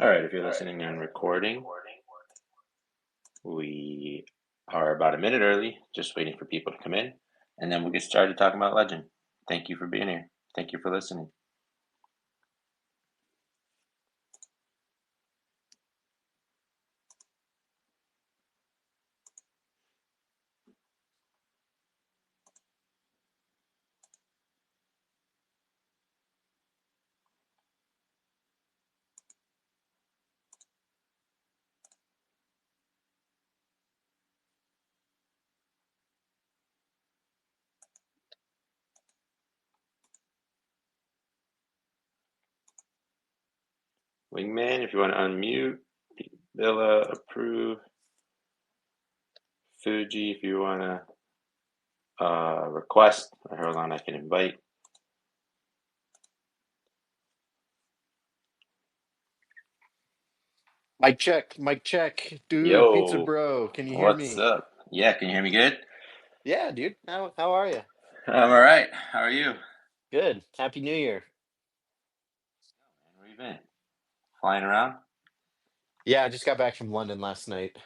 All right, if you're listening and recording, we are about a minute early, just waiting for people to come in, and then we'll get started talking about Legend. Thank you for being here. Thank you for listening. Wingman, if you want to unmute, Villa, approve. Fuji, if you want to request, or hold on, I can invite. Mic check. Dude, Pizza Yo, Bro, can you hear what's me? up? Yeah, can you hear me good? Yeah, dude. How are you? I'm all right. How are you? Good. Happy New Year. Where you been? Flying around? Yeah, I just got back from London last night.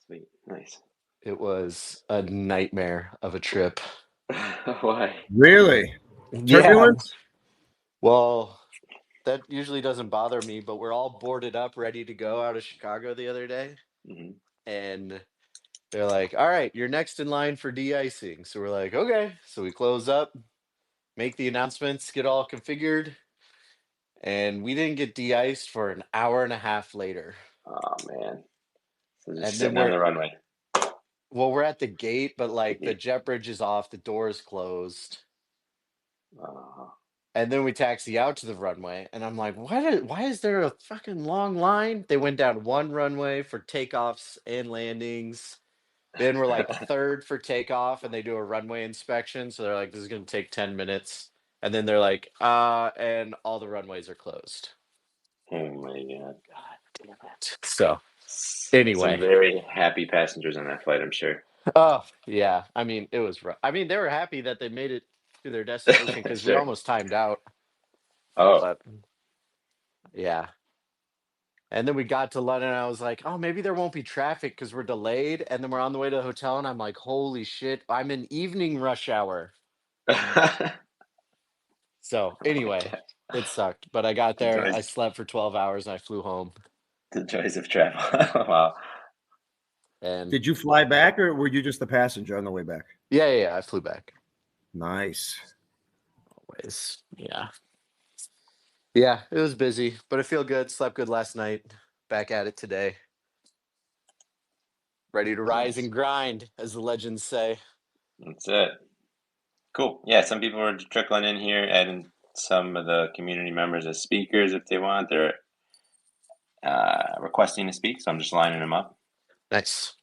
Sweet, nice. It was a nightmare of a trip. Why? Really? Yeah. Turbulence? Well, that usually doesn't bother me, but we're all boarded up, ready to go out of Chicago the other day. Mm-hmm. And they're like, all right, you're next in line for de-icing. So we're like, okay. So we close up, make the announcements, get all configured. And we didn't get de-iced for an hour and a half later. Oh man. So just And then sitting on the runway. we're at the gate, but The like the gate. jet bridge is off, the door is closed. Uh, And then we taxi out to the runway, and I'm like, why is there a fucking long line? They went down one runway for takeoffs and landings. Then we're like third for takeoff, and they do a runway inspection. So they're like, this is gonna take 10 minutes. And then they're like, and all the runways are closed. oh my god. God damn it. So Some anyway. very happy passengers on that flight, I'm sure. Oh, yeah. I mean, it was rough. I mean, they were happy that they made it to their destination because we Sure. almost timed out. Oh. But yeah. And then we got to London. And I was like, oh, maybe there won't be traffic because we're delayed. And then we're on the way to the hotel. And I'm like, holy shit, I'm in evening rush hour. So anyway, it sucked. But I got the there. I joys slept for 12 hours and I flew home. the joys of travel. Wow. And Did you fly back or were you just the passenger on the way back? yeah, I flew back. Nice. Always. Yeah. Yeah, it was busy, but I feel good. Slept good last night. Back at it today. Ready to rise Nice. and grind, as the legends say. That's it. Cool. Yeah, some people are trickling in here, adding some of the community members as speakers if they want. They're requesting to speak, so I'm just lining them up. Nice.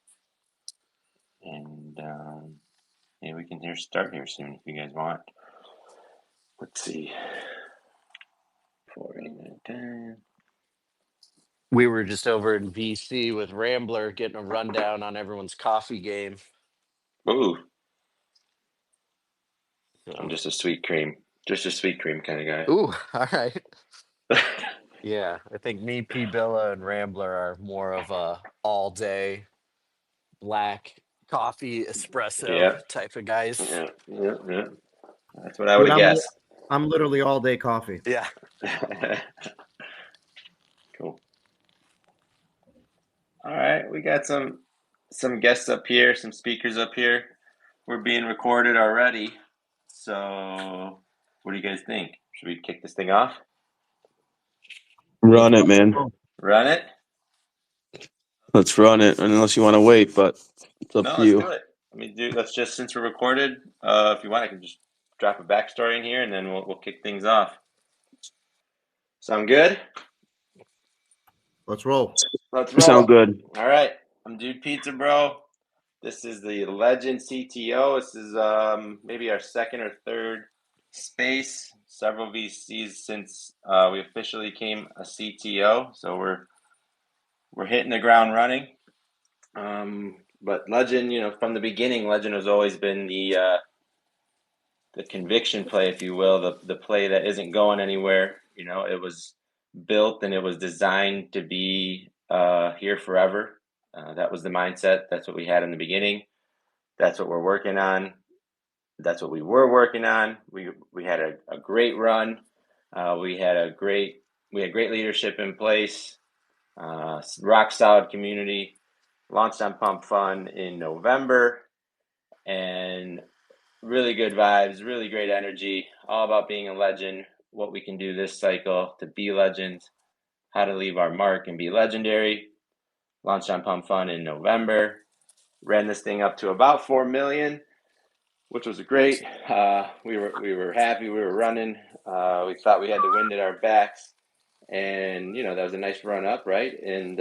And yeah, we can start here soon if you guys want. Let's see. 489. We were just over in VC with Rambler getting a rundown on everyone's coffee game. Ooh, I'm So. just a sweet cream kind of guy. Ooh, all right. Yeah, I think me, P. Billa, and Rambler are more of a all day black coffee espresso Yeah, type of guys. yeah. That's what I would Dude, have guessed. I'm literally all day coffee. Yeah. Cool. All right, we got some guests up here, some speakers up here. We're being recorded already. So, what do you guys think? Should we kick this thing off? Run it, man. Run it? Let's run it. Unless you want to wait, but it's up No, to let's do you. it. Let's just, since we're recorded, if you want, I can just drop a backstory in here and then we'll kick things off. Sound good? Let's roll. Let's roll. Sound good. All right. I'm Dude Pizza Bro. This is the Legend CTO. This is maybe our second or third space. Several VCs since we officially became a CTO. So we're hitting the ground running. But Legend, from the beginning, Legend has always been the conviction play, if you will, the play that isn't going anywhere. It was built and it was designed to be here forever. That was the mindset. That's what we had in the beginning. That's what we're working on. That's what we were working on. We had a great run. We had great leadership in place. Rock solid community. Launched on Pump Fun in November, and really good vibes, really great energy. All about being a legend. What we can do this cycle to be legends. How to leave our mark and be legendary. Launched on Pump Fun in November. Ran this thing up to about 4 million, which was great. We were happy. We were running. We thought we had the wind at our backs, and that was a nice run up, right? And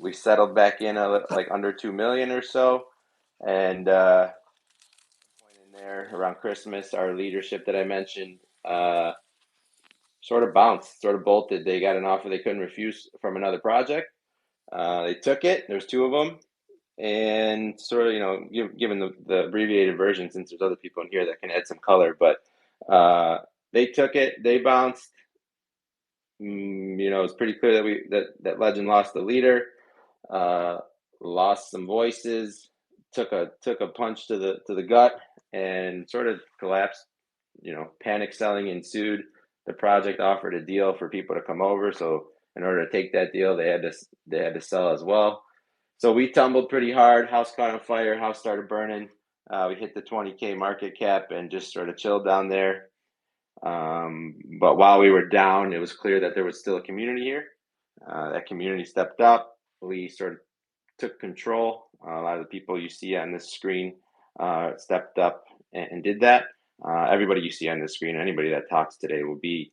we settled back in like under 2 million or so, and point in there around Christmas, our leadership that I mentioned sort of bounced, sort of bolted. They got an offer they couldn't refuse from another project. They took it. There's two of them. And sort of, given the abbreviated version, since there's other people in here that can add some color, but they took it, they bounced. It's pretty clear that Legend lost the leader, lost some voices, took a punch to the gut, and sort of collapsed. Panic selling ensued. The project offered a deal for people to come over, so in order to take that deal, they had to sell as well. So we tumbled pretty hard. House caught on fire. House started burning. We hit the 20K market cap and just sort of chilled down there. But while we were down, it was clear that there was still a community here. That community stepped up. We sort of took control. A lot of the people you see on this screen stepped up and did that. Everybody you see on this screen, anybody that talks today will be,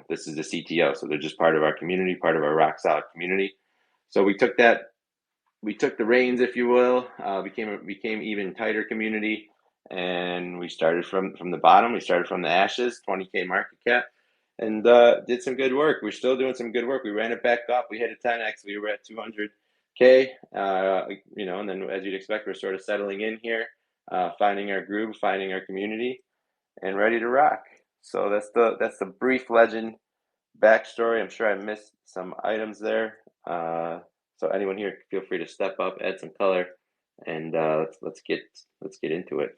this is the CTO. So they're just part of our community, part of our rock solid community. So we took the reins, if you will, became even tighter community, and we started from the bottom. We started from the ashes, 20K market cap, and did some good work. We're still doing some good work. We ran it back up. We hit a 10x. We were at 200K, and then as you'd expect, we're sort of settling in here, finding our groove, finding our community, and ready to rock. So that's the brief Legend backstory. I'm sure I missed some items there. So anyone here, feel free to step up, add some color, and let's get into it.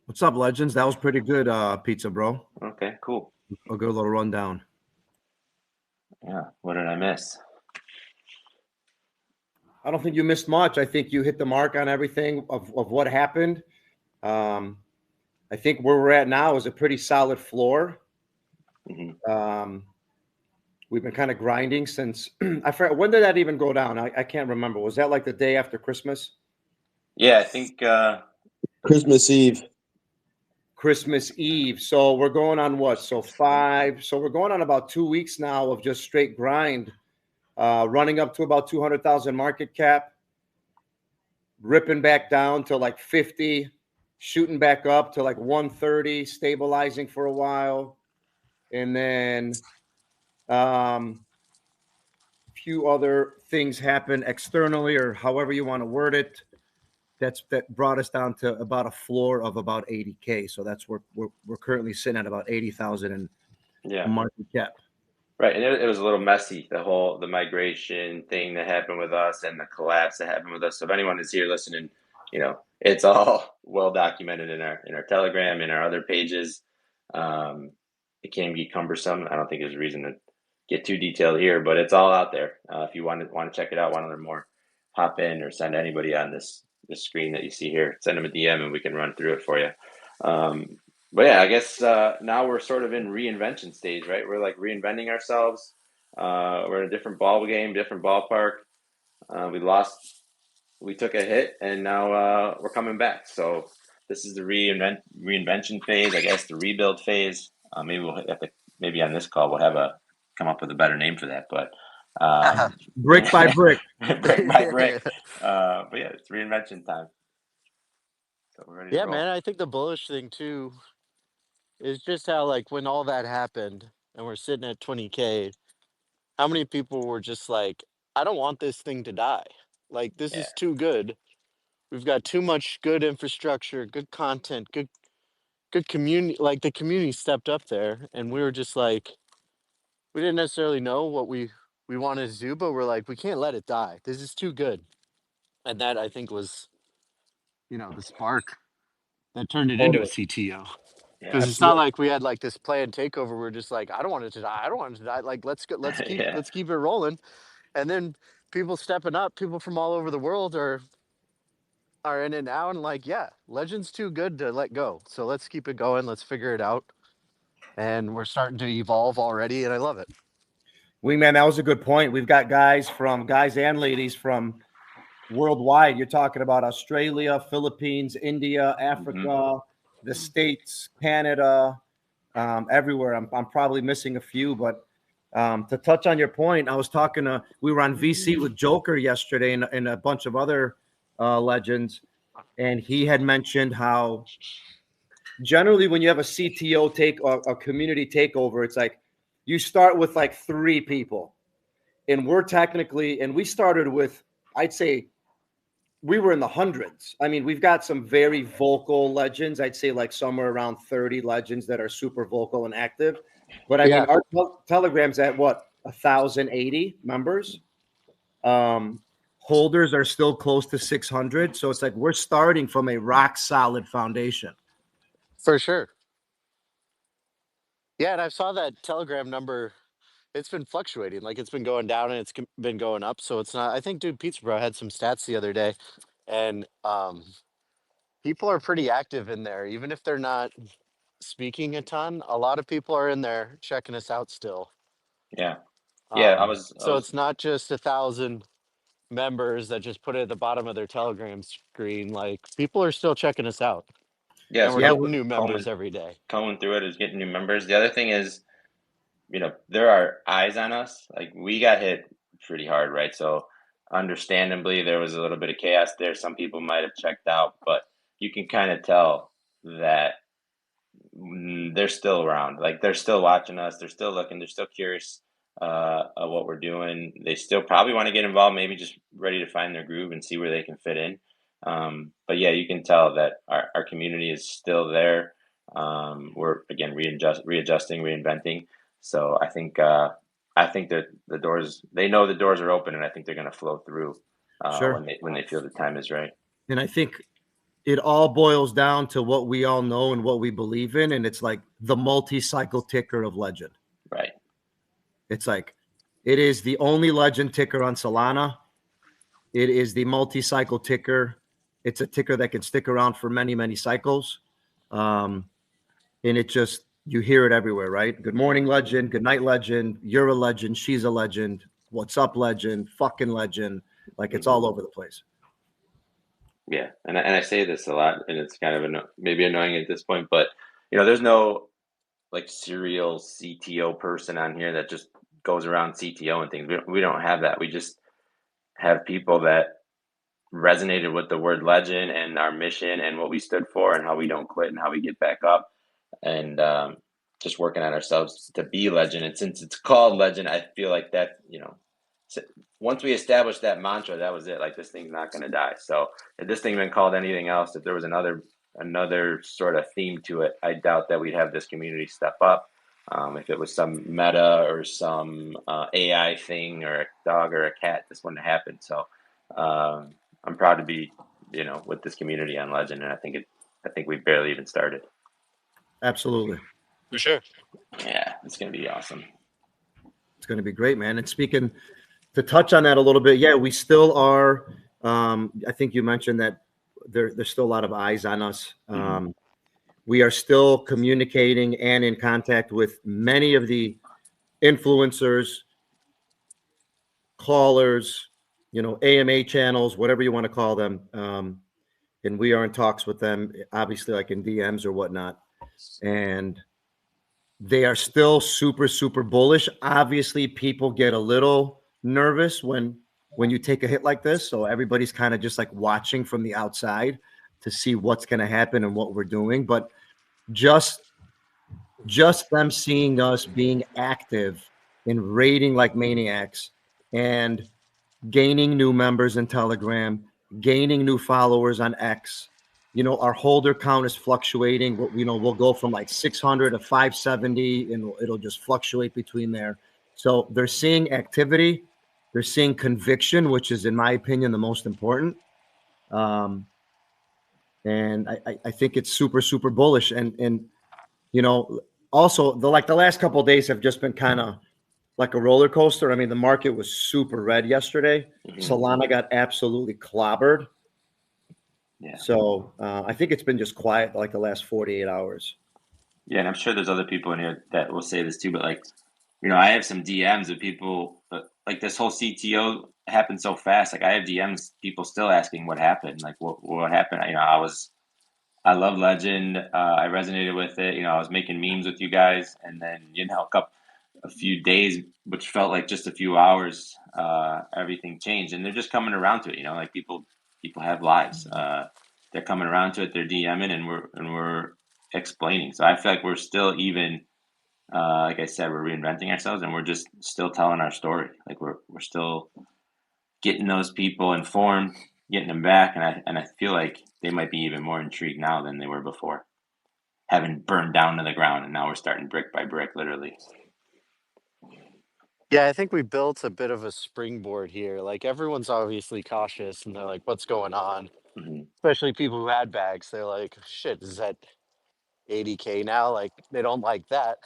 What's up, Legends? That was pretty good, pizza, bro. Okay, cool. A good little rundown. Yeah, what did I miss? I don't think you missed much. I think you hit the mark on everything of what happened. I think where we're at now is a pretty solid floor. Mm-hmm. We've been kind of grinding since I forgot, when did that even go down? I can't remember. Was that like the day after Christmas? Yeah, I think Christmas Eve. Christmas Eve. So we're going on what? So we're going on about 2 weeks now of just straight grind, running up to about 200,000 market cap, ripping back down to like 50, shooting back up to like 130, stabilizing for a while, and then few other things happen externally, or however you want to word it, that brought us down to about a floor of about 80K. So that's where we're currently sitting at about 80,000 in market cap. Right, and it was a little messy, the migration thing that happened with us and the collapse that happened with us. So if anyone is here listening, it's all well documented in our Telegram, in our other pages. It can be cumbersome. I don't think there's a reason to get too detailed here, but it's all out there. If you want to check it out, want to learn more, hop in or send anybody on this screen that you see here. Send them a DM and we can run through it for you. But yeah, I guess now we're sort of in reinvention stage, right? We're like reinventing ourselves. We're in a different ball game, different ballpark. We took a hit, and now we're coming back. So this is the reinvention phase, I guess, the rebuild phase. Maybe we'll have to, maybe on this call we'll come up with a better name for that. But brick by brick, brick by brick. But yeah, it's reinvention time. So we're ready to roll. Man, I think the bullish thing too is just how, like, when all that happened and we're sitting at 20K, how many people were just like, I don't want this thing to die. Like, this is too good. We've got too much good infrastructure, good content, good good community. Like the community stepped up there, and we were just like, we didn't necessarily know what we wanted to do, but we're like, we can't let it die. This is too good, and that I think was, the spark that turned it into a Totally. CTO. Yeah. Because it's not Absolutely. like we had like this planned takeover. We're just like, I don't want it to die. I don't want it to die. Like, let's go. Yeah. Let's keep it rolling. And then people stepping up, people from all over the world are in it now, and like, yeah, Legend's too good to let go. So let's keep it going. Let's figure it out. And we're starting to evolve already, and I love it. Man, that was a good point. We've got guys and ladies from worldwide. You're talking about Australia, Philippines, India, Africa, the States, Canada, everywhere. I'm probably missing a few, but to touch on your point, we were on VC with Joker yesterday and a bunch of other legends, and he had mentioned how generally when you have a CTO take or a community takeover, it's like you start with like 3 people, and we started with, I'd say, we were in the hundreds. I mean, we've got some very vocal legends. I'd say like somewhere around 30 legends that are super vocal and active. But I mean, our Telegram's at what, 1,080 members. Holders are still close to 600. So it's like we're starting from a rock solid foundation. For sure. Yeah, and I saw that Telegram number. It's been fluctuating. Like it's been going down and it's been going up. So it's not. I think Dude Pizza Bro had some stats the other day, and people are pretty active in there, even if they're not speaking a ton. A lot of people are in there checking us out still. Yeah. Yeah. I was So it's not just 1,000 members that just put it at the bottom of their Telegram screen. Like people are still checking us out. Yeah, And so we're we're getting new members every day. combing through it, is getting new members. The other thing is, there are eyes on us. Like we got hit pretty hard, right? So understandably, there was a little bit of chaos there. Some people might have checked out, but you can kind of tell that they're still around. Like they're still watching us. They're still looking. They're still curious of what we're doing. They still probably want to get involved. Maybe just ready to find their groove and see where they can fit in. But yeah, you can tell that our community is still there. We're again readjusting, reinventing. So I think that the doors. They know the doors are open, and I think they're going to flow through Sure. when they feel the time is right. And I think it all boils down to what we all know and what we believe in. And it's like the multi-cycle ticker of Legend. Right. It's like, it is the only Legend ticker on Solana. It is the multi-cycle ticker. It's a ticker that can stick around for many, many cycles. And it just, you hear it everywhere, right? Good morning, Legend. Good night, Legend. You're a legend. She's a legend. What's up, Legend? Fucking Legend. Like it's all over the place. Yeah, and I say this a lot, and it's kind of maybe annoying at this point, but there's no like serial CTO person on here that just goes around CTO and things. We don't have that. We just have people that resonated with the word legend and our mission and what we stood for and how we don't quit and how we get back up, and just working on ourselves to be legend. And since it's called legend, I feel like that once we established that mantra, that was it. Like this thing's not going to die. So if this thing been called anything else, if there was another sort of theme to it, I doubt that we'd have this community step up. If it was some meta or some AI thing or a dog or a cat, this wouldn't have happened. So I'm proud to be, with this community on Legend, and I think we barely even started. Absolutely. For sure. Yeah, it's going to be awesome. It's going to be great, man. And speaking, to touch on that a little bit, yeah, we still are. I think you mentioned that there's still a lot of eyes on us. We are still communicating and in contact with many of the influencers, callers, AMA channels, whatever you want to call them. And we are in talks with them, obviously, like in DMs or whatnot. And they are still super, super bullish. Obviously, people get a little nervous when you take a hit like this. So everybody's kind of just like watching from the outside to see what's going to happen and what we're doing. But just them seeing us being active and raiding like maniacs and gaining new members in Telegram, gaining new followers on X, our holder count is fluctuating. We'll go from like 600 to 570, and it'll just fluctuate between there. So they're seeing activity, they're seeing conviction, which is, in my opinion, the most important. And I think it's super, super bullish. And also the last couple of days have just been kind of like a roller coaster. I mean, the market was super red yesterday. Solana got absolutely clobbered. Yeah. So I think it's been just quiet like the last 48 hours. Yeah, and I'm sure there's other people in here that will say this too, but like, I have some DMs of people, like this whole CTO happened so fast. Like I have DMs, people still asking what happened, like what happened. I love Legend. I resonated with it. I was making memes with you guys, and then a few days, which felt like just a few hours, everything changed, and they're just coming around to it. Like people have lives. They're coming around to it. They're DMing, and we're explaining. So I feel like we're still even. Like I said, we're reinventing ourselves, and we're just still telling our story. Like we're still getting those people informed, getting them back, and I feel like they might be even more intrigued now than they were before, having burned down to the ground, and now we're starting brick by brick, literally. Yeah, I think we built a bit of a springboard here. Like everyone's obviously cautious and they're like, what's going on? Mm-hmm. Especially people who had bags. They're like, shit, is that 80K now? Like they don't like that.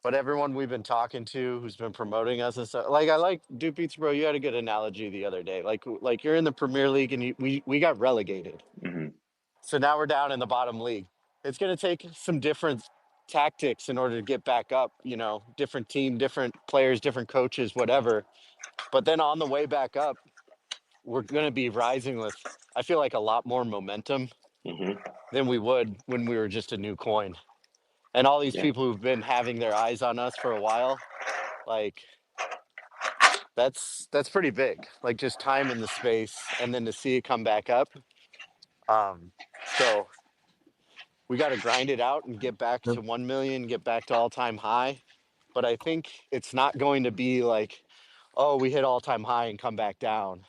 But everyone we've been talking to who's been promoting us and stuff, like I like Dude Pizza Bro, you had a good analogy the other day. Like you're in the Premier League and we got relegated. Mm-hmm. So now we're down in the bottom league. It's gonna take some different tactics in order to get back up, different team, different players, different coaches, whatever. But then on the way back up, we're gonna be rising with, I feel like, a lot more momentum Mm-hmm. than we would when we were just a new coin. And all these Yeah. people who've been having their eyes on us for a while, like that's pretty big. Like just time in the space and then to see it come back up. So we got to grind it out and get back to 1 million, get back to all-time high. But I think it's not going to be like, oh, we hit all-time high and come back down.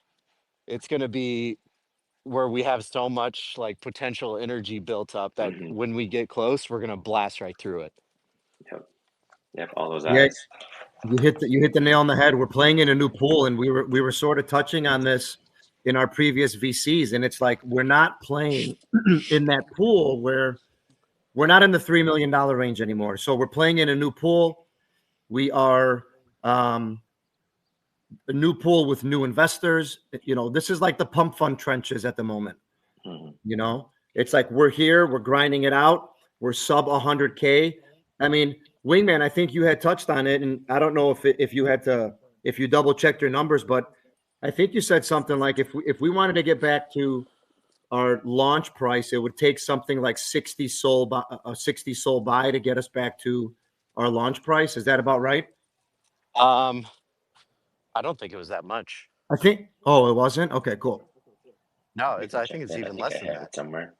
It's going to be where we have so much like potential energy built up that Mm-hmm. when we get close, we're going to blast right through it. Yep. All those Yeah, eyes. you hit the nail on the head. We're playing in a new pool, and we were sort of touching on this in our previous VCs, and it's like we're not playing in that pool where we're not in the $3 million range anymore. So we're playing in a new pool. We are a new pool with new investors. This is like the pump fund trenches at the moment. Mm-hmm. It's like we're here, we're grinding it out. We're sub 100K. I mean, Wingman, I think you had touched on it, and I don't know if you double checked your numbers, but I think you said something like if we wanted to get back to our launch price, it would take something like 60 soul buy to get us back to our launch price. Is that about right? I don't think it was that much. I think. Oh, it wasn't. Okay, cool. No, I think it's even less than that. Somewhere.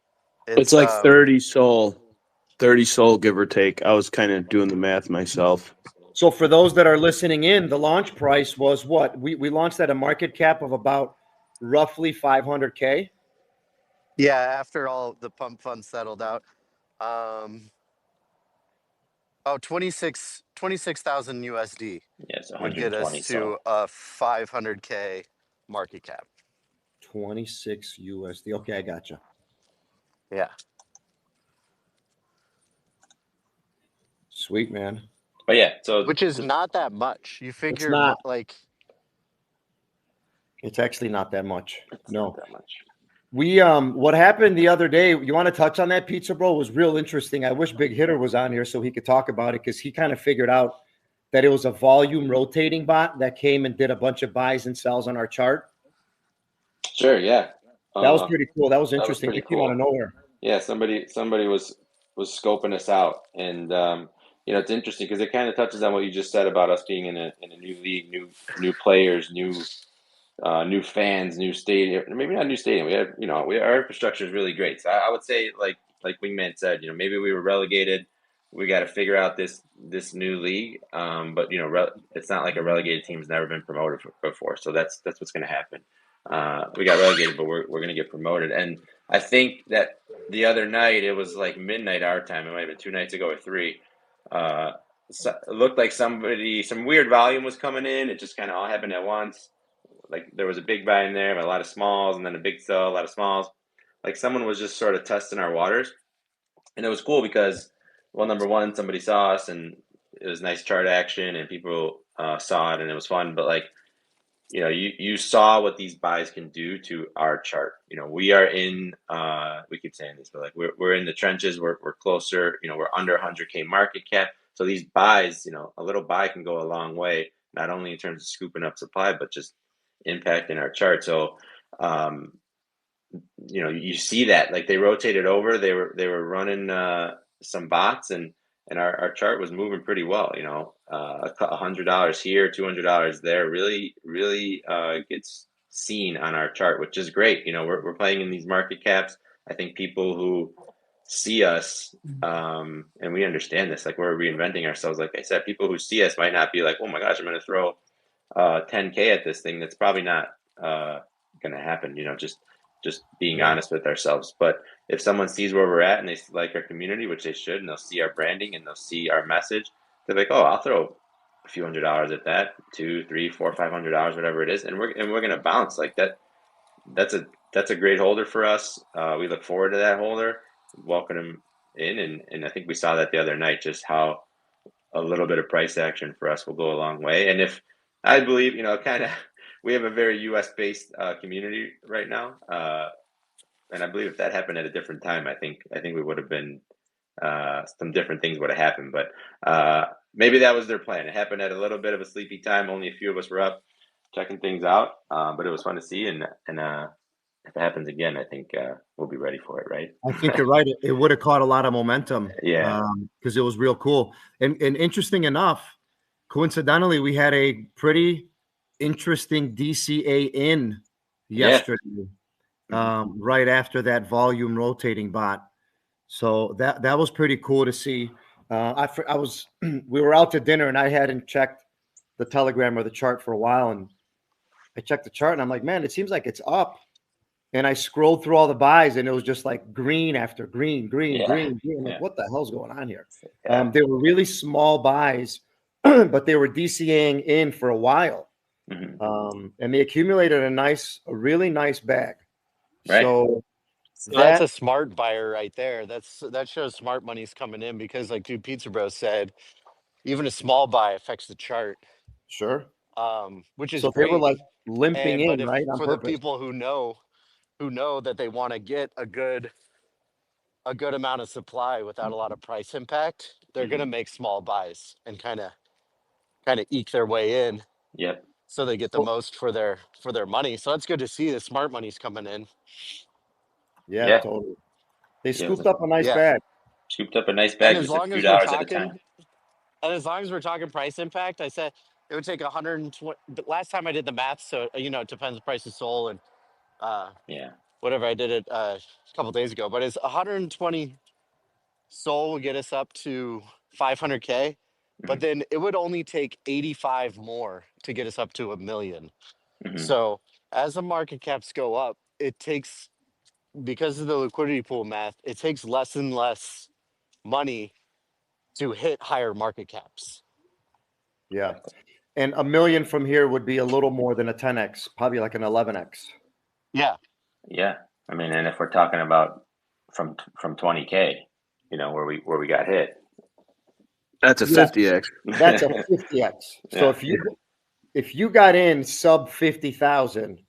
It's like 30 soul, give or take. I was kind of doing the math myself. So for those that are listening in, the launch price was what? We launched at a market cap of about roughly 500K. Yeah, after all the pump funds settled out. 26,000 USD Yes, would get us to a 500K market cap. 26 USD. Okay, I gotcha. Yeah. Sweet, man. But yeah, so which is not that much. You figure it's actually not that much. Not that much. We what happened the other day, you want to touch on that, Pizza Bro? Was real interesting. I wish Big Hitter was on here so he could talk about it, because he kind of figured out that it was a volume rotating bot that came and did a bunch of buys and sells on our chart. Sure, yeah. That was pretty cool. That was interesting. It came out of nowhere. Yeah, somebody was scoping us out, and it's interesting because it kind of touches on what you just said about us being in a new league, new players, new fans, new stadium. Maybe not new stadium. We have our infrastructure is really great. So I would say like Wingman said, maybe we were relegated. We got to figure out this new league. But it's not like a relegated team's never been promoted before. So that's what's going to happen. We got relegated, but we're going to get promoted. And I think that the other night it was like midnight our time. It might have been 2 nights ago or three. So it looked like some weird volume was coming in. It just kind of all happened at once. Like there was a big buy in there, but a lot of smalls, and then a big sell, a lot of smalls. Like someone was just sort of testing our waters, and it was cool because, well, number one, somebody saw us, and it was nice chart action, and people saw it, and it was fun. But like, you saw what these buys can do to our chart. We are in, we keep saying this, but like we're in the trenches. We're closer. We're under 100K market cap. So these buys, a little buy can go a long way, not only in terms of scooping up supply, but just impacting our chart. So, you see that like they rotated over. They were running some bots, and our chart was moving pretty well. $100 here, $200 there, really, really gets seen on our chart, which is great. We're playing in these market caps. I think people who see us, and we understand this, like we're reinventing ourselves. Like I said, people who see us might not be like, oh my gosh, I'm going to throw 10K at this thing. That's probably not going to happen. Just being honest with ourselves. But if someone sees where we're at and they like our community, which they should, and they'll see our branding and they'll see our message, they're like, oh, I'll throw a few $100s at that, $200, $300, $400, $500, whatever it is, and we're gonna bounce like that. That's a great holder for us. We look forward to that holder. Welcome him in, and I think we saw that the other night, just how a little bit of price action for us will go a long way. And if I believe, kind of, we have a very U.S. based community right now, and I believe if that happened at a different time, I think we would have been some different things would have happened. But maybe that was their plan. It happened at a little bit of a sleepy time. Only a few of us were up checking things out, but it was fun to see. And if it happens again, I think we'll be ready for it, right? I think you're right. It would have caught a lot of momentum. Yeah. Because it was real cool. And interesting enough, coincidentally, we had a pretty interesting DCA in yesterday, right after that volume rotating bot. So that was pretty cool to see. We were out to dinner and I hadn't checked the Telegram or the chart for a while, and I checked the chart and I'm like, man, it seems like it's up. And I scrolled through all the buys and it was just like green after green, green, green, green. I'm like, what the hell's going on here? They were really small buys, but they were DCAing in for a while. And they accumulated a really nice bag. Right. So that's a smart buyer right there. That shows smart money's coming in, because like Dude Pizza Bro said, even a small buy affects the chart. Sure. Which is so great. They were like limping But in, right? On for purpose. the people who know that they want to get a good amount of supply without a lot of price impact, they're gonna make small buys and kind of eke their way in. Yep. So they get the most for their money. So that's good to see the smart money's coming in. Yeah. Totally. They scooped up a nice bag. Scooped up a nice bag, and as just a long few as we're dollars at a talking, time. and as long as we're talking price impact, I said it would take 120. But last time I did the math, so it depends the price of SOL and whatever I did it a couple days ago. But it's 120 SOL will get us up to 500K, but then it would only take 85 more to get us up to 1 million. So as the market caps go up, it takes, because of the liquidity pool math, it takes less and less money to hit higher market caps. Yeah. And 1 million from here would be a little more than a 10x, probably like an 11x. Yeah. Yeah. I mean, and if we're talking about from 20K, where we got hit, that's a 50x. That's a 50x. So if you got in sub 50,000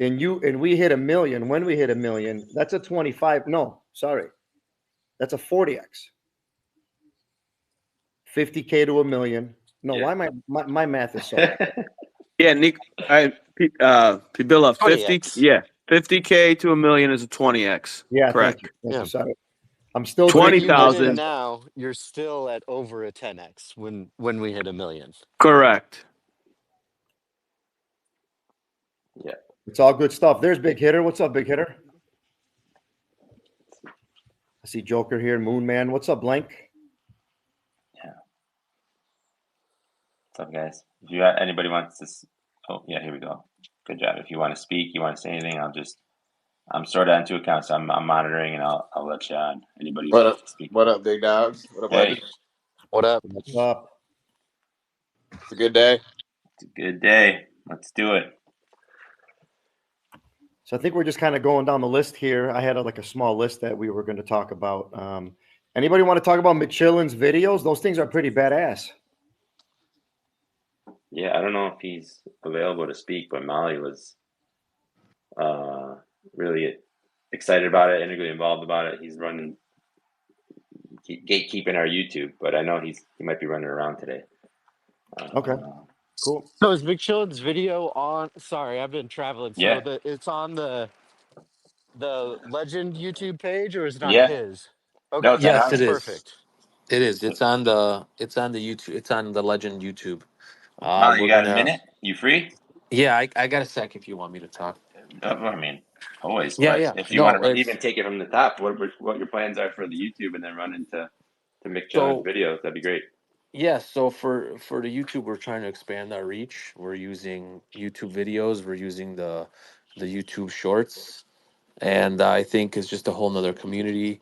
and we hit 1 million, when we hit 1 million, that's a 25. No, sorry. That's a 40x. 50K to 1 million. No, why my math is so Yeah, Nick, Pibilla, 50. 20x. Yeah, 50K to 1 million is a 20x. Yeah, correct. Thank you. Sorry. I'm still 20,000 now. You're still at over a 10x when we hit 1 million. Correct. Yeah, it's all good stuff. There's Big Hitter. What's up, Big Hitter? I see Joker here. Moon Man. What's up, Blank? Yeah. What's up, guys? If you anybody wants to, here we go. Good job. If you want to speak, you want to say anything, I'll just I'm sort of on 2 accounts. So I'm monitoring, and I'll let you on. Anybody who What wants up? to speak. What up, big dogs? What up, Hey, legend? What up? What's up? It's a good day. it's a good day. Let's do it. So I think we're just kind of going down the list here. I had like a small list that we were going to talk about. Anybody want to talk about McChillen's videos? Those things are pretty badass. Yeah, I don't know if he's available to speak, but Molly was really excited about it, integrally involved about it. He's running, gatekeeping our YouTube, but I know he might be running around today. Okay, cool. So is McChillen's video on? Sorry, I've been traveling. So Yeah, it's on the Legend YouTube page, or is it on yeah. his? No, Okay, it's on Yes, ours. it is. perfect. It is. It's on the YouTube. It's on the Legend YouTube. Molly, you We're got a gonna. minute? You free? Yeah, I got a sec if you want me to talk. I mean, always. Yeah, But yeah. if you No, want to even it's take it from the top, what your plans are for the YouTube, and then run into Mick Jones' so. videos, that'd be great. Yeah, so for the YouTube, we're trying to expand our reach. We're using YouTube videos. We're using the YouTube Shorts, and I think it's just a whole nother community.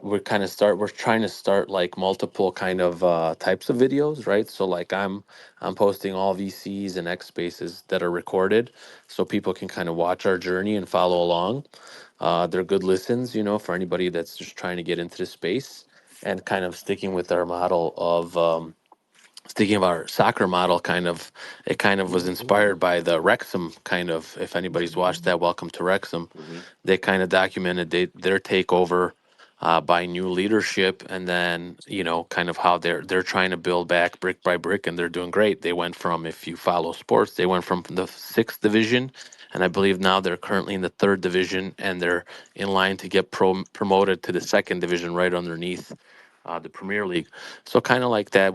We're trying to start like multiple kind of types of videos, right? So like I'm posting all VCs and X spaces that are recorded, so people can kind of watch our journey and follow along. They're good listens, for anybody that's just trying to get into the space, and kind of sticking with our model of sticking of our soccer model. It kind of was inspired by the Wrexham kind of. If anybody's watched that, Welcome to Wrexham, Hmm. they kind of documented their takeover by new leadership, and then kind of how they're trying to build back brick by brick, and they're doing great. They went from, if you follow sports, they went from the sixth division, and I believe now they're currently in the third division, and they're in line to get promoted to the second division right underneath the Premier League. So kind of like that,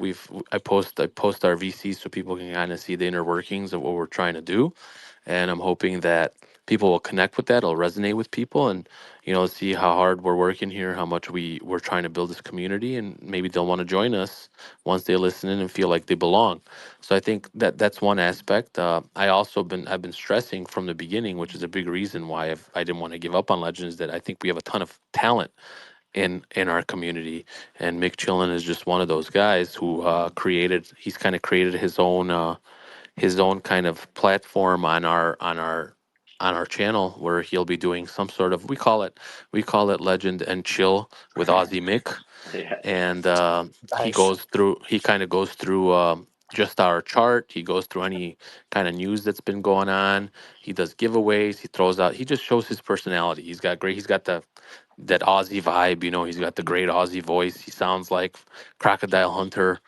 I post our VCs so people can kind of see the inner workings of what we're trying to do, and I'm hoping that people will connect with that. It'll resonate with people, and see how hard we're working here, how much we're trying to build this community, and maybe they'll want to join us once they listen in and feel like they belong. So I think that that's one aspect. I've been stressing from the beginning, which is a big reason why I didn't want to give up on Legends, that I think we have a ton of talent in our community, and Mick Chillen is just one of those guys who he's kind of created his own kind of platform on our channel, where he'll be doing some sort of, we call it Legend and Chill with Aussie Mick. Yeah. And Nice. he kind of goes through just our chart. He goes through any kind of news that's been going on. He does giveaways. He just shows his personality. He's got that Aussie vibe. He's got the great Aussie voice. He sounds like Crocodile Hunter,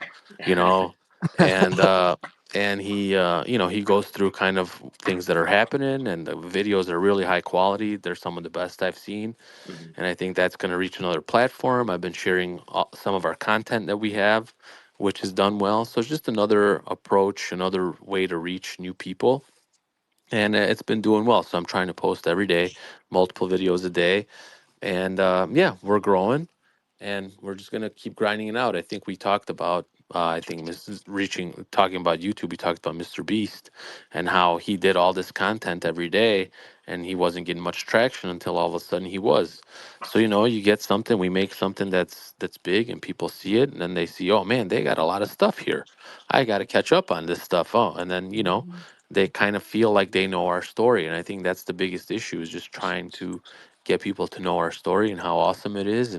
you know, and he goes through kind of things that are happening, and the videos are really high quality. They're some of the best I've seen, Mhm. and I think that's going to reach another platform. I've been sharing some of our content that we have, which has done well. So it's just another approach, another way to reach new people, and it's been doing well. So I'm trying to post every day, multiple videos a day, and yeah, we're growing, and we're just gonna keep grinding it out. I think we talked about, I think talking about YouTube. We talked about Mr. Beast and how he did all this content every day, and he wasn't getting much traction until all of a sudden he was. So you get something, we make something that's big, and people see it, and then they see, oh man, they got a lot of stuff here. I got to catch up on this stuff. Oh, and then they kind of feel like they know our story, and I think that's the biggest issue, is just trying to get people to know our story and how awesome it is,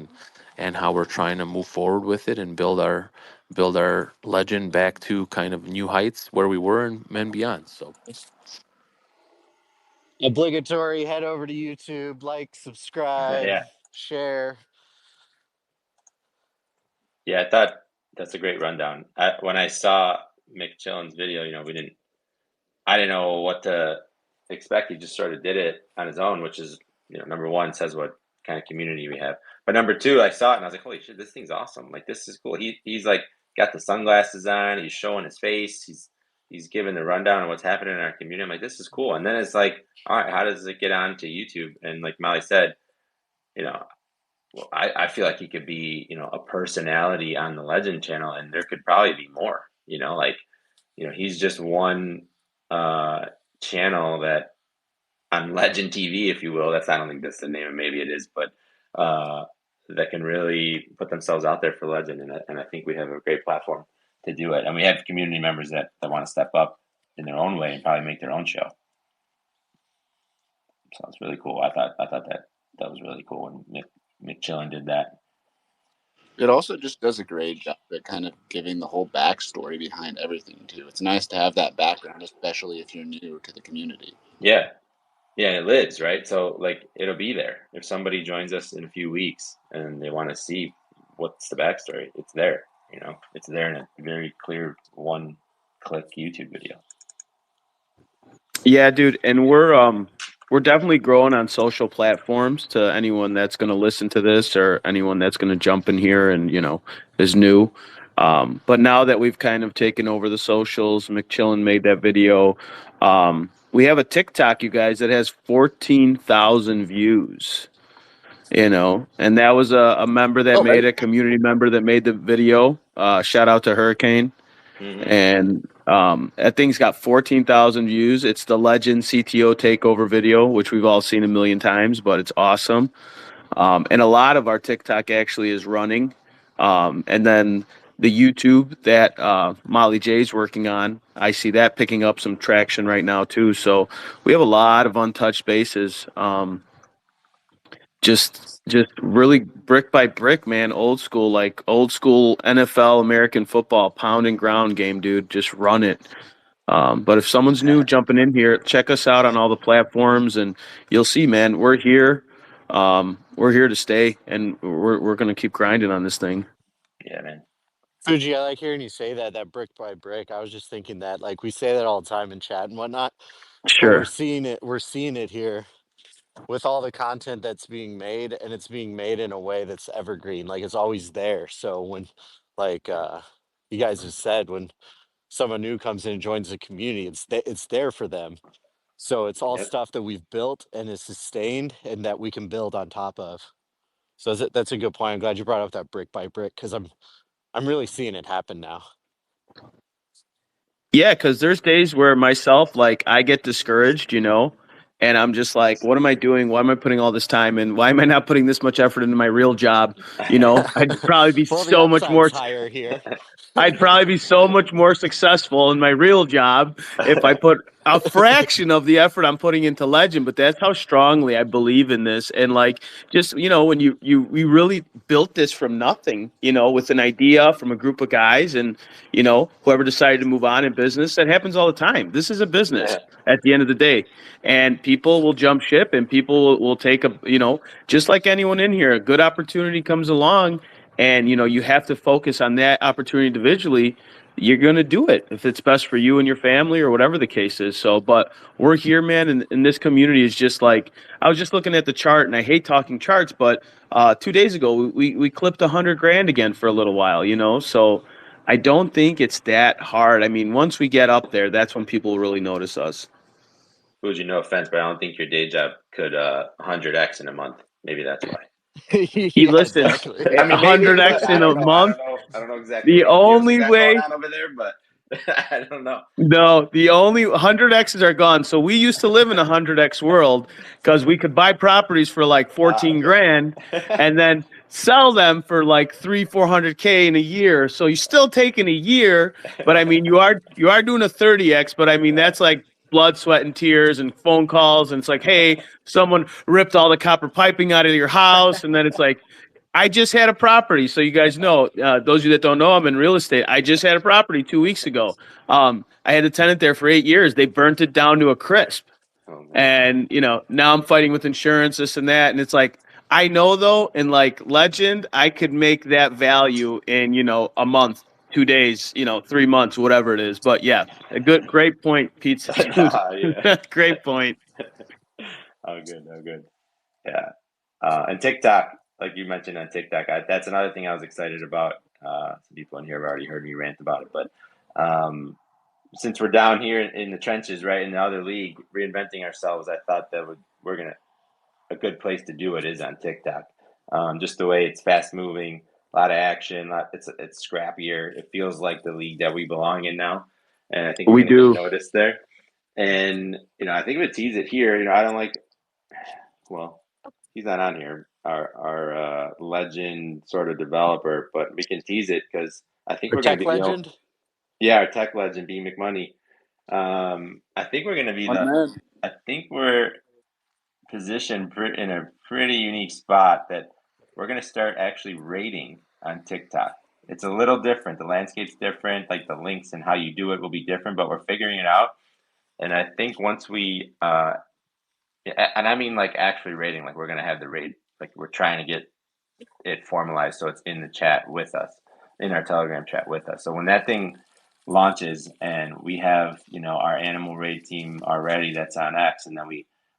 and how we're trying to move forward with it and build our legend back to kind of new heights where we were, and beyond. So Obligatory. Head over to YouTube, like, subscribe, Yeah. share. Yeah, I thought that's a great rundown. When I saw Mick Chillen's video, I didn't know what to expect. He just sort of did it on his own, which is, number one, says what kind of community we have. But number two, I saw it and I was like, holy shit, this thing's awesome. Like, this is cool. He's like got the sunglasses on. He's showing his face. He's giving the rundown on what's happening in our community. I'm like, this is cool. And then it's like, all right, how does it get on to YouTube? And like Molly said, you know, well, I feel like he could be, a personality on the Legend channel, and there could probably be more, like, he's just one channel that on Legend TV, if you will. I don't think that's the name, maybe it is, but that can really put themselves out there for Legend, and I think we have a great platform to do it. And we have community members that want to step up in their own way and probably make their own show. So it's really cool. I thought that was really cool when Mick Chillin did that. It also just does a great job at kind of giving the whole backstory behind everything too. It's nice to have that background, especially if you're new to the community. Yeah, it lives, right? So like it'll be there if somebody joins us in a few weeks and they want to see what's the backstory. It's there, it's there in a very clear one-click YouTube video. Yeah, dude, and we're definitely growing on social platforms. To anyone that's going to listen to this or anyone that's going to jump in here and is new. But now that we've kind of taken over the socials, McChillin made that video. We have a TikTok, you guys, that has 14,000 views. And that was a member that made a community member that made the video. Shout out to Hurricane. Mm-hmm. And that thing's got 14,000 views. It's the Legend CTO takeover video, which we've all seen a million times, but it's awesome. And a lot of our TikTok actually is running. And then the YouTube that Molly J's working on, I see that picking up some traction right now too. So we have a lot of untouched bases. Just really brick by brick, man. Old school NFL American football, pound and ground game, dude. Just run it. But if someone's new jumping in here, check us out on all the platforms, and you'll see, man. We're here. We're here to stay, and we're gonna keep grinding on this thing. Yeah, man. Fuji, I like hearing you say that brick by brick. I was just thinking that, like, we say that all the time in chat and whatnot. Sure. But we're seeing it here with all the content that's being made, and it's being made in a way that's evergreen. Like, it's always there. So when, like, you guys have said, when someone new comes in and joins the community, it's there for them. So it's all stuff that we've built and is sustained and that we can build on top of. So that's a good point. I'm glad you brought up that brick by brick, because I'm really seeing it happen now. Yeah, because there's days where myself, like, I get discouraged, and I'm just like, what am I doing? Why am I putting all this time in? Why am I not putting this much effort into my real job? I'd probably be so much more higher here. I'd probably be so much more successful in my real job if I put a fraction of the effort I'm putting into Legend. But that's how strongly I believe in this. And just, when we really built this from nothing, with an idea from a group of guys, and, whoever decided to move on in business, that happens all the time. This is a business at the end of the day. And people will jump ship, and people will take just like anyone in here, a good opportunity comes along, and, you have to focus on that opportunity individually. You're going to do it if it's best for you and your family or whatever the case is. So, but we're here, man. And this community is just like, I was just looking at the chart, and I hate talking charts, but 2 days ago, we clipped 100 grand again for a little while, So I don't think it's that hard. I mean, once we get up there, that's when people really notice us. Fuji, no offense, but I don't think your day job could 100x in a month. Maybe that's why. Listen, exactly. 100x in a month. I don't know exactly. The only way over there, but I don't know. No, the only 100x's are gone. So we used to live in a 100x world because we could buy properties for like 14 grand and then sell them for like 300-400K in a year. So you're still taking a year, but I mean, you are doing a 30x, but I mean, that's like blood, sweat, and tears and phone calls. And it's like, hey, someone ripped all the copper piping out of your house. And then it's like, I just had a property. So you guys know, those of you that don't know, I'm in real estate. I just had a property 2 weeks ago. I had a tenant there for 8 years. They burnt it down to a crisp. And, now I'm fighting with insurance, this and that. And it's like, I know though, in like Legend, I could make that value in, a month, 2 days, 3 months, whatever it is. But yeah, great point, Pizza. Great point. Oh, good. Yeah. And TikTok, like you mentioned on TikTok, that's another thing I was excited about. Some people in here have already heard me rant about it, but since we're down here in the trenches, right, in the other league, reinventing ourselves, I thought that a good place to do it is on TikTok. Just the way it's fast moving, a lot of action, it's scrappier. It feels like the league that we belong in now, and I think we do notice there. And I think we tease it here. I don't like. Well, he's not on here. Our legend sort of developer, but we can tease it because I think Or we're going to tech be legend. yeah, our tech legend, B McMoney. I think we're going to be My man. I think we're positioned in a pretty unique spot that we're going to start actually rating on TikTok. It's a little different. The landscape's different. Like the links and how you do it will be different, but we're figuring it out. And I think once we, and I mean like actually rating, like we're going to have the rate, like we're trying to get it formalized so it's in the chat with us, in our Telegram chat with us. So when that thing launches and we have, our animal raid team already that's on X, and then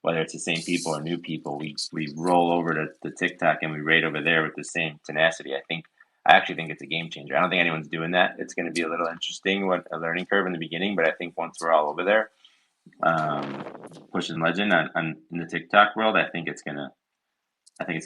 whether it's the same people or new people, we roll over to TikTok and we raid over there with the same tenacity. I actually think it's a game changer. I don't think anyone's doing that. It's going to be a little interesting, a learning curve in the beginning, but I think once we're all over there, pushing legend on in the TikTok world, I think it's gonna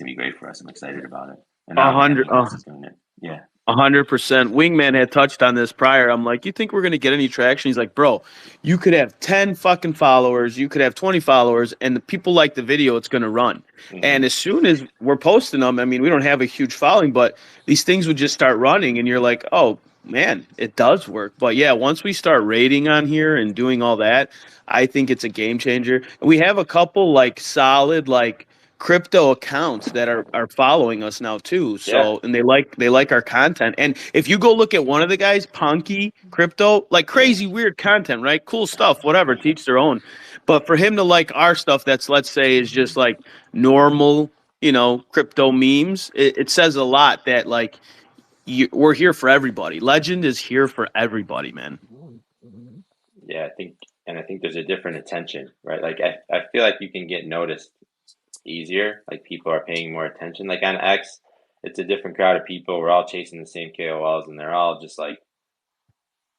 be great for us. I'm excited about it. And now 100. Animal is doing it. Yeah. 100%. Wingman had touched on this prior. I'm like, you think we're going to get any traction? He's like, bro, you could have 10 fucking followers, you could have 20 followers, and the people like the video, it's going to run. Mhm. And as soon as we're posting them, I mean, we don't have a huge following, but these things would just start running, and you're like, oh, man, it does work. But yeah, once we start rating on here and doing all that, I think it's a game changer. We have a couple like solid, like, crypto accounts that are following us now too. So and they like our content. And if you go look at one of the guys, Punky Crypto, like crazy weird content, right? Cool stuff, whatever, teach their own. But for him to like our stuff that's let's say is just like normal, crypto memes, it says a lot that like we're here for everybody. Legend is here for everybody, man. Yeah, I think there's a different attention, right? Like I feel like you can get noticed easier. Like people are paying more attention. Like on X, it's a different crowd of people. We're all chasing the same KOLs, and they're all just like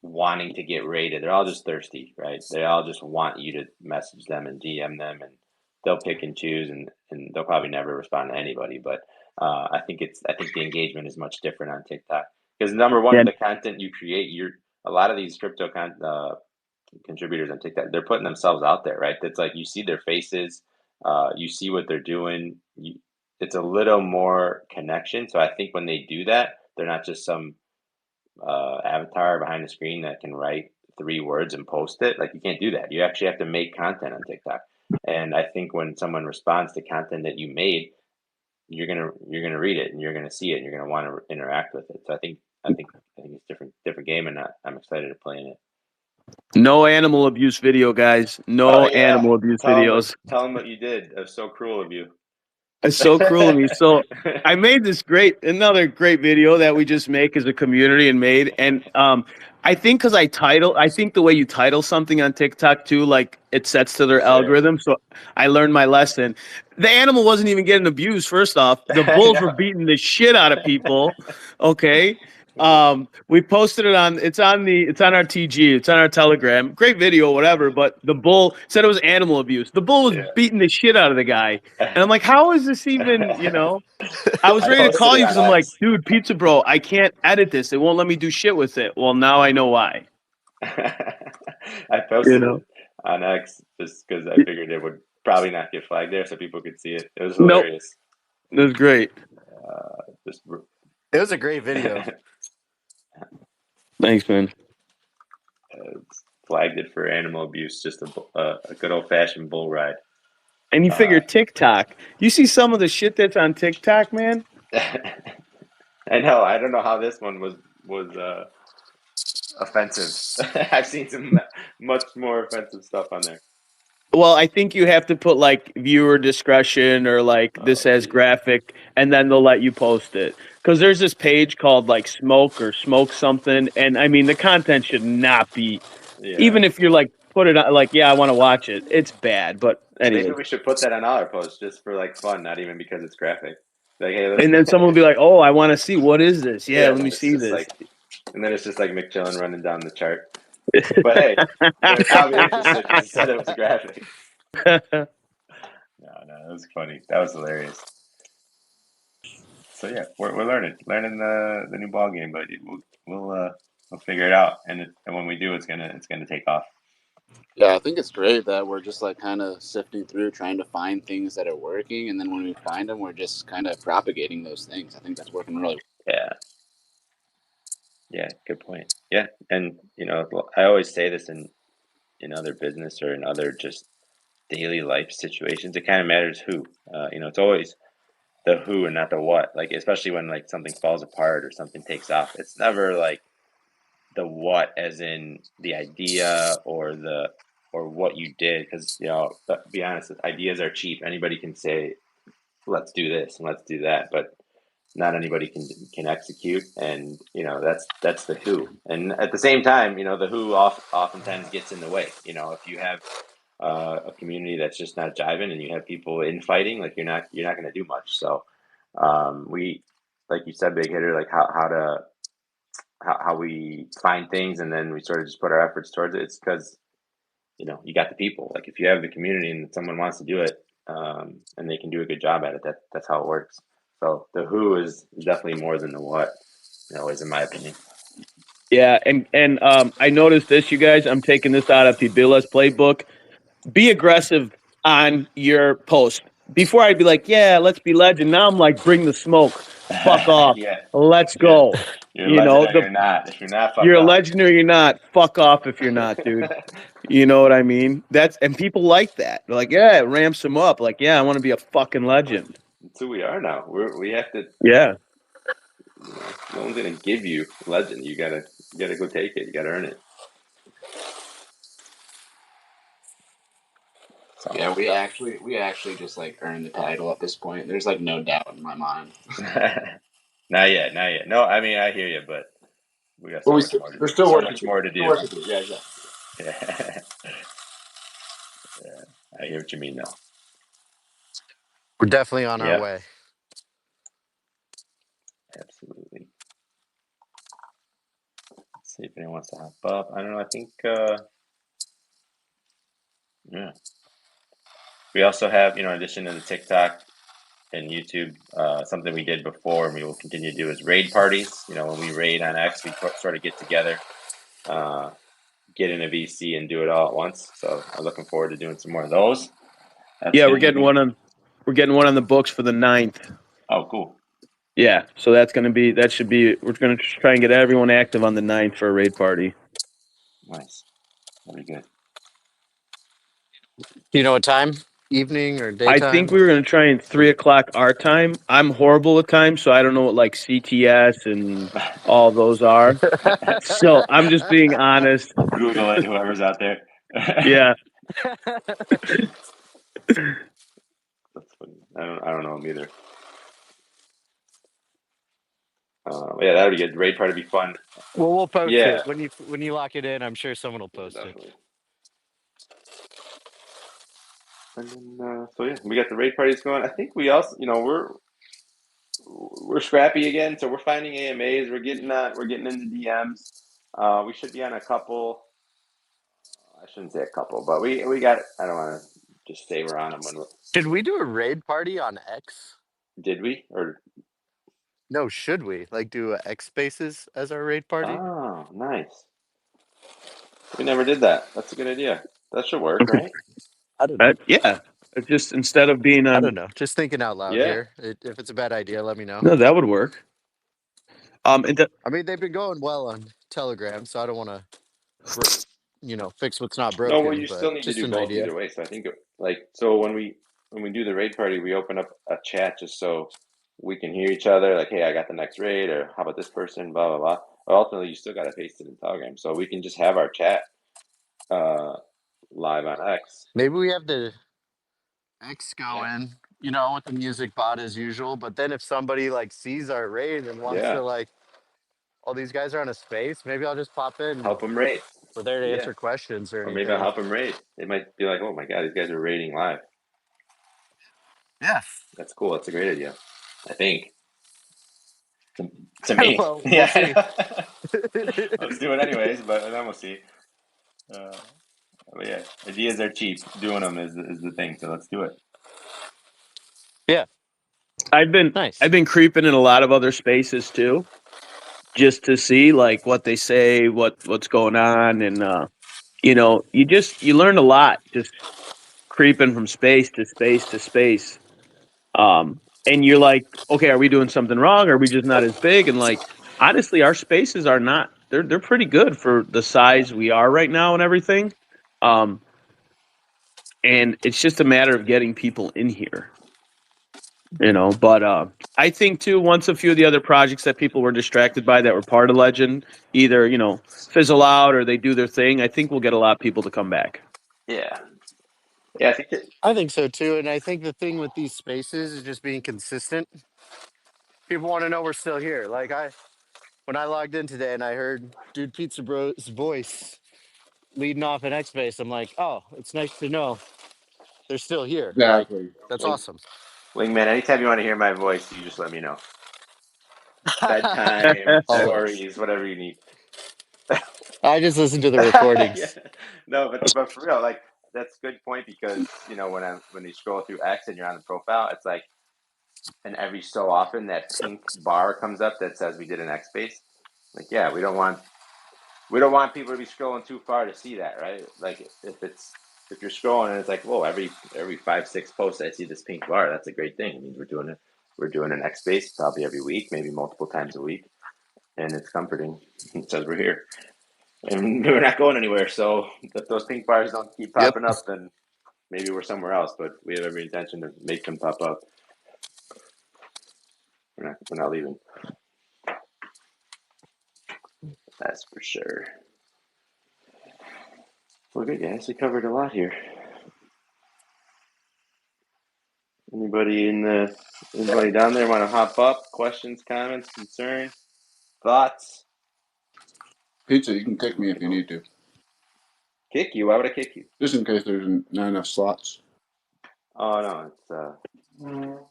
wanting to get rated. They're all just thirsty, right? They all just want you to message them and DM them, and they'll pick and choose, and they'll probably never respond to anybody. But I think the engagement is much different on TikTok because number one, Yeah. the content you create, a lot of these crypto contributors on TikTok, they're putting themselves out there, right? It's like you see their faces, you see what they're doing. It's a little more connection. So I think when they do that, they're not just some avatar behind the screen that can write 3 words and post it. Like you can't do that. You actually have to make content on TikTok. And I think when someone responds to content that you made, you're gonna read it and you're gonna see it and you're gonna want to interact with it. So I think it's different game, and I'm excited to play in it. No animal abuse video, guys. No animal abuse videos. Tell them what you did. That was so cruel of you. It's so cruel of me. So I made another great video that we just make as a community and made. And I think I think the way you title something on TikTok too, like it sets to their algorithm. So I learned my lesson. The animal wasn't even getting abused. First off, the bulls were beating the shit out of people. Okay. We posted it it's on our TG, it's on our Telegram. Great video, whatever. But the bull said it was animal abuse. The bull was beating the shit out of the guy, and I'm like, how is this even? I was ready to call you because I'm like, dude, Pizza Bro, I can't edit this. They won't let me do shit with it. Well, now I know why. I posted it on X just because I figured it would probably not get flagged there, so people could see it. It was hilarious. It was great. It was a great video. Thanks, man. Flagged it for animal abuse, just a good old fashioned bull ride. And you figure TikTok. You see some of the shit that's on TikTok, man. I know. I don't know how this one was offensive. I've seen some much more offensive stuff on there. Well, I think you have to put like viewer discretion or like this has graphic, and then they'll let you post it. Because there's this page called like Smoke something, and I mean the content should not be. Even if you're like put it on, like I want to watch it. It's bad, but anyway. Maybe we should put that on our post just for like fun, not even because it's graphic. Like, hey, and then someone will be like, "Oh, I want to see what is this? Yeah, let me see this." And then it's just like McChillin running down the chart. But hey, they're probably interested because it said it was a graphic. No, that was funny. That was hilarious. So yeah, we're learning the new ball game, but we'll figure it out, and when we do, it's gonna take off. Yeah, I think it's great that we're just like kind of sifting through, trying to find things that are working, and then when we find them, we're just kind of propagating those things. I think that's working really well. Yeah. Yeah, good point. Yeah, and I always say this in other business or in other just daily life situations. It kind of matters who. It's always the who and not the what. Like especially when like something falls apart or something takes off. It's never like the what, as in the idea or what you did. Because but be honest, ideas are cheap. Anybody can say, "Let's do this and let's do that," but not anybody can execute, and that's the who. And at the same time, the who oftentimes gets in the way. If you have a community that's just not jiving, and you have people infighting, like you're not going to do much. So we, like you said, big hitter, like how we find things, and then we sort of just put our efforts towards it. It's because you got the people. Like if you have the community and someone wants to do it, and they can do a good job at it, that's how it works. So the who is definitely more than the what, is in my opinion. Yeah, and I noticed this, you guys. I'm taking this out of Pibila's playbook. Be aggressive on your post. Before I'd be like, yeah, let's be legend. Now I'm like, bring the smoke. Fuck off. Yeah. Let's go. You're a legend or you're not. If you're not, fuck You're a off. legend or you're not. Fuck off if you're not, dude. You know what I mean? And people like that. They're like, yeah, it ramps them up. Like, yeah, I want to be a fucking legend. That's who we are now. We have to. Yeah. No one's gonna give you legend. You gotta go take it. You gotta earn it. So. Yeah, we actually just like earned the title at this point. There's like no doubt in my mind. Not yet. No, I mean I hear you, but we got so much more to do. There's still much more to do. Yeah, exactly. Yeah. Yeah, I hear what you mean though. We're definitely on our way. Absolutely. Let's see if anyone wants to hop up. I don't know. I think, yeah. We also have, in addition to the TikTok and YouTube, something we did before and we will continue to do is raid parties. When we raid on X, we sort of get together, get in a VC and do it all at once. So I'm looking forward to doing some more of those. Yeah, we're getting one on the books for the 9th. Oh, cool. Yeah, so we're going to try and get everyone active on the 9th for a raid party. Nice. That'll be good. You know what time? Evening or daytime? I think we were going to try in 3:00 our time. I'm horrible with time, so I don't know what like CTS and all those are. So I'm just being honest. Google it, whoever's out there. Yeah. That's funny. I don't know them either. Yeah, that would be good. Raid party would be fun. Well, we'll post it when you lock it in. I'm sure someone will post it. And then, so yeah, we got the raid parties going. I think we also, we're scrappy again, so we're finding AMAs. We're getting into DMs. We should be on a couple. I shouldn't say a couple, but we got. I don't want to just say we're on them. Did we do a raid party on X? Did we or? No, should we do a X Spaces as our raid party? Oh, nice. We never did that. That's a good idea. That should work, right? I don't know. Yeah. Just instead of being on. I don't know. Just thinking out loud here. If it's a bad idea, let me know. No, that would work. I mean, they've been going well on Telegram, so I don't want to, fix what's not broken. No, well, you still need to do both either way. So I think, when we do the raid party, we open up a chat just so we can hear each other. Like, hey, I got the next raid, or how about this person? Blah blah blah. But ultimately, you still got to paste it in Telegram, so we can just have our chat live on X. Maybe we have the X go in, with the music bot as usual. But then if somebody sees our raid and wants to all these guys are on a space, maybe I'll just pop in. Help them raid. We're there to answer questions or anything. Maybe I'll help them raid. They might be like, oh my God, these guys are raiding live. Yeah. That's cool. That's a great idea. I think. To me. Well, we'll see. Let's do it anyways, but then we'll see. But yeah, ideas are cheap. Doing them is the thing. So let's do it. Yeah. I've been creeping in a lot of other spaces too, just to see what they say, what's going on, and you know, you learn a lot just creeping from space to space to space. And you're like, okay, are we doing something wrong? Are we just not as big? And like, honestly, our spaces are not. They're pretty good for the size we are right now and everything. Um, and it's just a matter of getting people in here, you know. But I think too, once a few of the other projects that people were distracted by that were part of Legend either fizzle out or they do their thing, I think we'll get a lot of people to come back. Yeah. Yeah, I think that, I think so too. And I think the thing with these spaces is just being consistent. People want to know we're still here. Like when I logged in today and I heard Dude Pizza Bro's voice leading off in X Base, I'm like, oh, it's nice to know they're still here. Like, Exactly. that's like, awesome. Wingman, anytime you want to hear my voice, you just let me know. Bedtime, Always. stories, whatever you need. I just listen to the Yeah. recordings. No, but for real, like that's a good point because when you scroll through X and you're on the profile, it's like, and every so often that pink bar comes up that says we did an X space. Like, yeah, we don't want people to be scrolling too far to see that, right? Like if you're scrolling and it's like, whoa, every 5-6 posts I see this pink bar, that's a great thing. It means we're doing an X space probably every week, maybe multiple times a week, and it's comforting. It says we're here. And we're not going anywhere. So if those pink bars don't keep Yep. popping up, then maybe we're somewhere else. But we have every intention to make them pop up. We're not leaving. That's for sure. Well, good guys. We covered a lot here. Anybody down there want to hop up? Questions, comments, concerns, thoughts? Pizza, you can kick me if you need to, Kick you? Why would I kick you? just in case there's not enough slots. Oh no, it's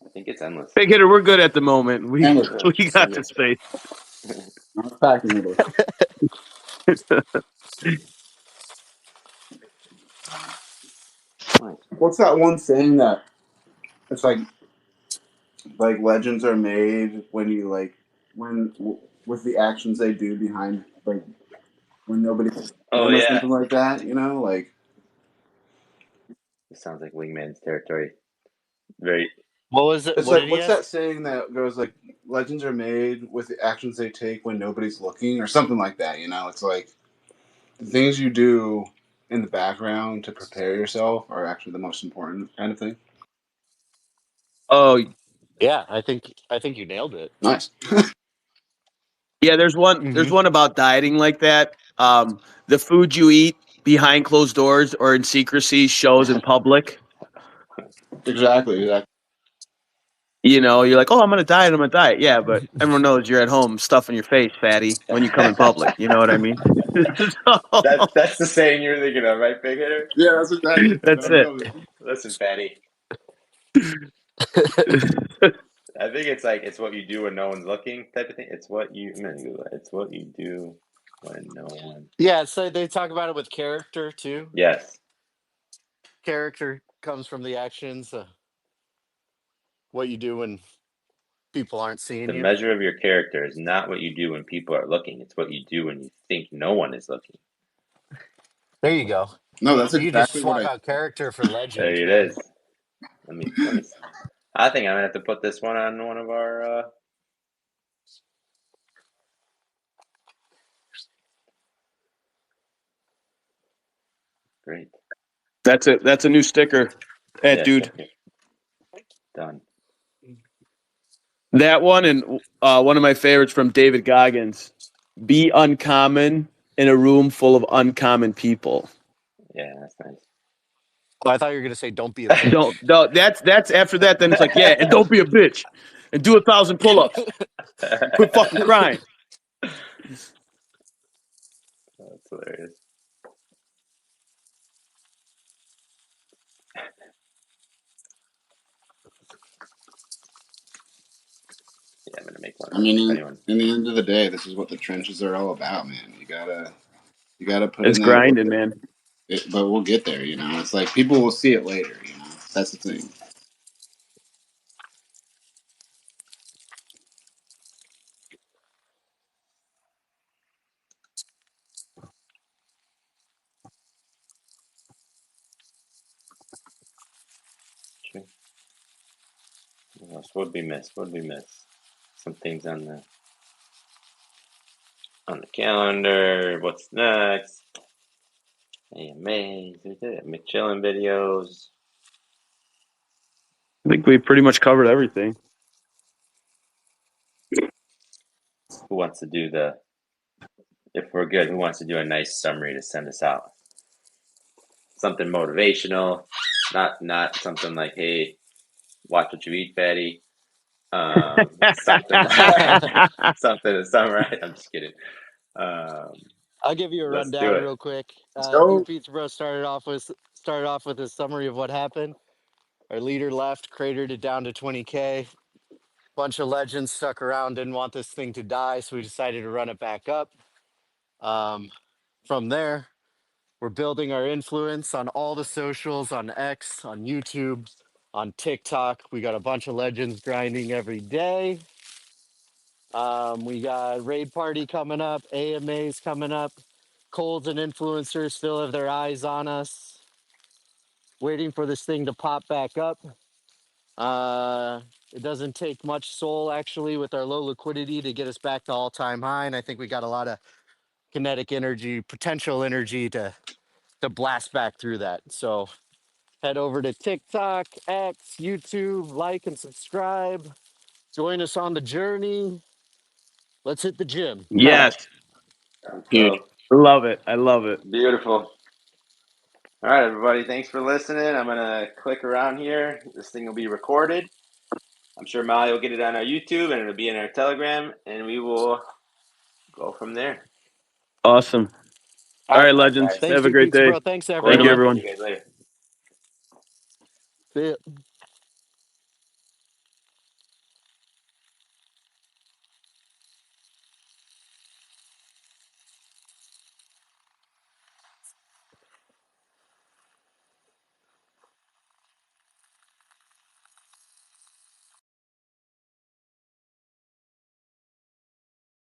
I think it's endless. Big hitter, we're good at the moment. We Endless. we got the space. Not packing it. Nice. What's that one saying that it's like legends are made when you when with the actions they do behind when nobody Oh or yeah. something like that, This sounds like Wingman's territory. Very. What was it? it's What like did he what's ask? that saying that goes like legends are made with the actions they take when nobody's looking or something like that, it's like the things you do in the background to prepare yourself are actually the most important kind of thing. Oh Yeah, I think you nailed it. Nice. yeah, there's Hmm. one about dieting like that. The food you eat behind closed doors or in secrecy shows in public. Exactly. You're like, oh, I'm gonna diet. Yeah, but everyone knows you're at home stuffing your face, fatty, when you come in public. You know what I mean? That's the saying you're thinking of, right, Big Hitter? Yeah, that's exactly. That's it. Listen, fatty. I think it's like it's what you do when no one's looking type of thing. It's what you. I'm gonna Google it. It's what you do when no one. Yeah, so they talk about it with character too. Yes. Character comes from the actions. What you do when people aren't seeing The you. measure of your character is not what you do when people are looking. It's what you do when you think no one is looking. There you go. No, that's You just exactly what swap I. out character for legend, There it man. is. Let me. I think I'm gonna have to put this one on one of our. Great. That's it. That's a new sticker. Yeah, Dude. sticker. Done. That one and one of my favorites from David Goggins. Be uncommon in a room full of uncommon people. Yeah, that's nice. Oh, I thought you were gonna say, "Don't be a bitch." Don't. That's after that. Then it's like, yeah, and don't be a bitch, and do 1,000 pull-ups. Quit fucking crying. That's hilarious. Yeah, I'm gonna make one. I mean, Anyone. in the end of the day, this is what the trenches are all about, man. You gotta put It's in that work. grinding, man. But we'll get there. It's like people will see it later. That's the thing. else? What did we miss? What did we miss? Some things on the calendar. What's next? AMAs. McChillin videos. I think we pretty much covered everything. Who wants to do if we're good, who wants to do a nice summary to send us out? Something motivational, not something like, hey, watch what you eat, fatty. Something to summarize. I'm just kidding. I'll give you a Let's do rundown it. real quick. go. Dude Pizza Bro started off with a summary of what happened. Our leader left, cratered it down to 20K. Bunch of legends stuck around, didn't want this thing to die, so we decided to run it back up. From there, we're building our influence on all the socials, on X, on YouTube, on TikTok. We got a bunch of legends grinding every day. We got Raid Party coming up, AMAs coming up. Colds and influencers still have their eyes on us, waiting for this thing to pop back up. It doesn't take much soul, actually, with our low liquidity to get us back to all-time high, and I think we got a lot of kinetic energy, potential energy to blast back through that. So head over to TikTok, X, YouTube, like and subscribe. Join us on the journey. Let's hit the gym. Yes, dude. So Love it. I love it. beautiful. All right, everybody. Thanks for listening. I'm gonna click around here. This thing will be recorded. I'm sure Molly will get it on our YouTube and it'll be in our Telegram, and we will go from there. Awesome. All right, legends. guys. Thanks, Have a Dude great Pizza day. Bro. Thanks, Thank everyone. you, everyone. See you guys later. See ya.